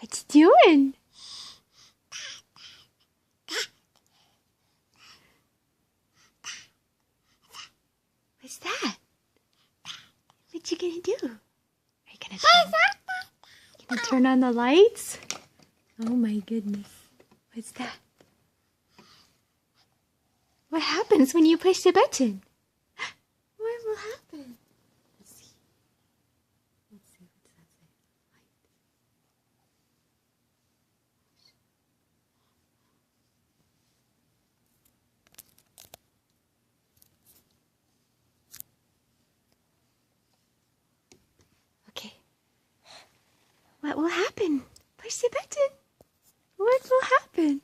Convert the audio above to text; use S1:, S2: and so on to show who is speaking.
S1: What's he doing? What's that? What you gonna do? Are you gonna turn on the lights? Oh my goodness. What's that? What happens when you push the button? What will happen? Let's see. What's that say? Okay. What will happen? Push the button. What will happen?